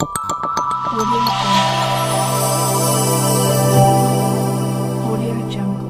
Audio Jungle.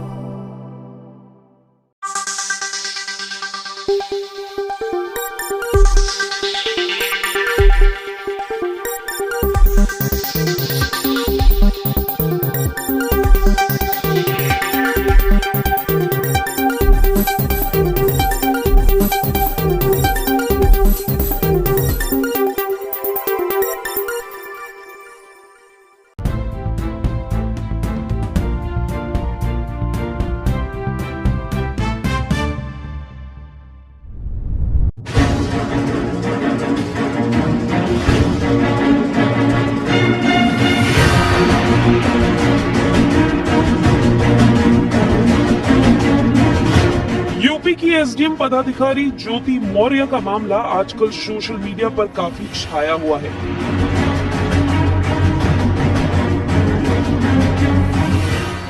UP की SDM पदाधिकारी ज्योति मौर्य का मामला आजकल सोशल मीडिया पर काफी छाया हुआ है।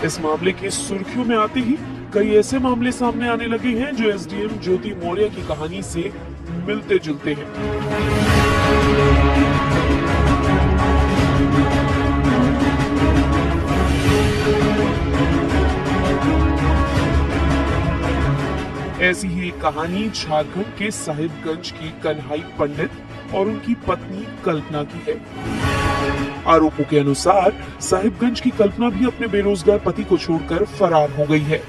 इस मामले की सुर्खियों में आते ही कई ऐसे मामले सामने आने लगे हैं जो एसडीएम ज्योति मौर्य की कहानी से मिलते जुलते हैं। ऐसी ही एक कहानी झारखंड के साहिबगंज की कन्हाई पंडित और उनकी पत्नी कल्पना की है। आरोपों के अनुसार साहिबगंज की कल्पना भी अपने बेरोजगार पति को छोड़कर फरार हो गई है।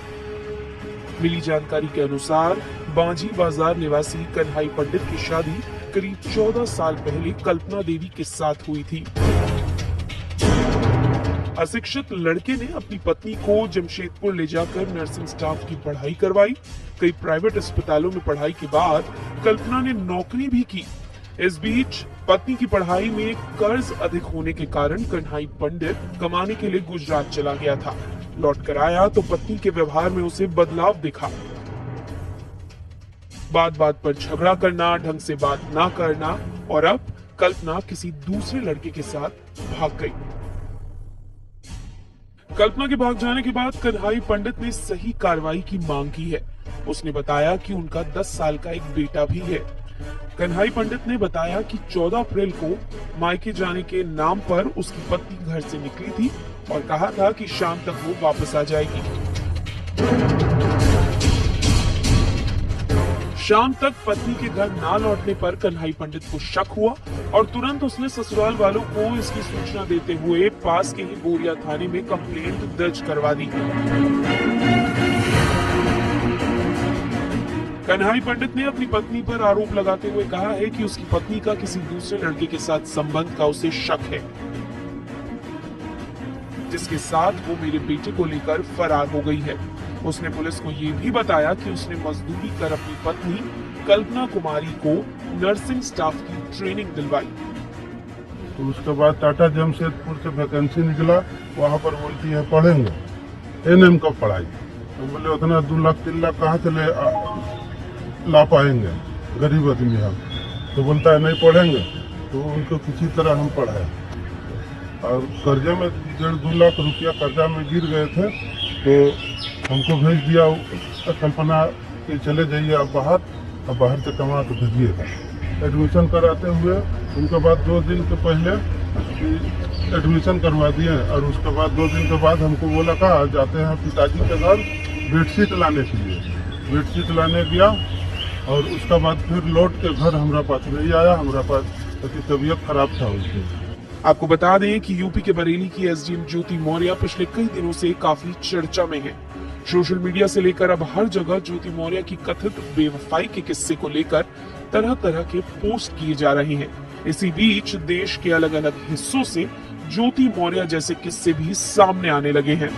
मिली जानकारी के अनुसार बांझी बाजार निवासी कन्हाई पंडित की शादी करीब 14 साल पहले कल्पना देवी के साथ हुई थी। अशिक्षित लड़के ने अपनी पत्नी को जमशेदपुर ले जाकर नर्सिंग स्टाफ की पढ़ाई करवाई। कई प्राइवेट अस्पतालों में पढ़ाई के बाद कल्पना ने नौकरी भी की। इस बीच पत्नी की पढ़ाई में कर्ज अधिक होने के कारण कन्हाई पंडित कमाने के लिए गुजरात चला गया था। लौट कर आया तो पत्नी के व्यवहार में उसे बदलाव दिखा। बात बात पर झगड़ा करना, ढंग से बात ना करना और अब कल्पना किसी दूसरे लड़के के साथ भाग गई। कल्पना के भाग जाने के बाद कन्हाई पंडित ने सही कार्रवाई की मांग की है। उसने बताया कि उनका 10 साल का एक बेटा भी है। कन्हाई पंडित ने बताया कि 14 अप्रैल को मायके जाने के नाम पर उसकी पत्नी घर से निकली थी और कहा था कि शाम तक वो वापस आ जाएगी। शाम तक पत्नी के घर ना लौटने पर कन्हाई पंडित को शक हुआ और तुरंत उसने ससुराल वालों को इसकी सूचना देते हुए पास के ही बोरिया थाने में कंप्लेंट दर्ज करवा दी। कन्हाई पंडित ने अपनी पत्नी पर आरोप लगाते हुए कहा है कि उसकी पत्नी का किसी दूसरे लड़के के साथ संबंध का उसे शक है, जिसके साथ वो मेरे बेटे को लेकर फरार हो गई है। उसने पुलिस को ये भी बताया कि उसने मजदूरी कर अपनी पत्नी कल्पना कुमारी को नर्सिंग स्टाफ की ट्रेनिंग दिलवाई। तो उसके बाद टाटा जमशेदपुर से वैकेंसी निकला, वहाँ पर बोलती है पढ़ेंगे एनएम का पढ़ाई। तो बोले उतना 2 लाख 3 लाख कहाँ से ला पाएंगे, गरीब आदमी हम। तो बोलता है नहीं पढ़ेंगे, तो उनको किसी तरह हम पढ़ाए और कर्जे में 1.5-2 लाख रुपया कर्जा में गिर गए थे। तो हमको भेज दिया कल्पना कि चले जाइए आप बाहर, अब बाहर से कमा के भेजिएगा। एडमिशन कराते हुए उनके बाद 2 दिन के पहले एडमिशन करवा दिए और उसके बाद 2 दिन के बाद हमको बोला कहा जाते हैं पिताजी के घर बेडशीट लाने के लिए। बेडशीट लाने गया और उसका बाद फिर लौट के घर हमारा पास नहीं आया। हमारा पास क्योंकि तबीयत खराब था उसकी। आपको बता दें कि यूपी के बरेली की एसडीएम ज्योति मौर्य पिछले कई दिनों से काफी चर्चा में है। सोशल मीडिया से लेकर अब हर जगह ज्योति मौर्य की कथित बेवफाई के किस्से को लेकर तरह तरह के पोस्ट किए जा रहे हैं। इसी बीच देश के अलग अलग हिस्सों से ज्योति मौर्य जैसे किस्से भी सामने आने लगे हैं।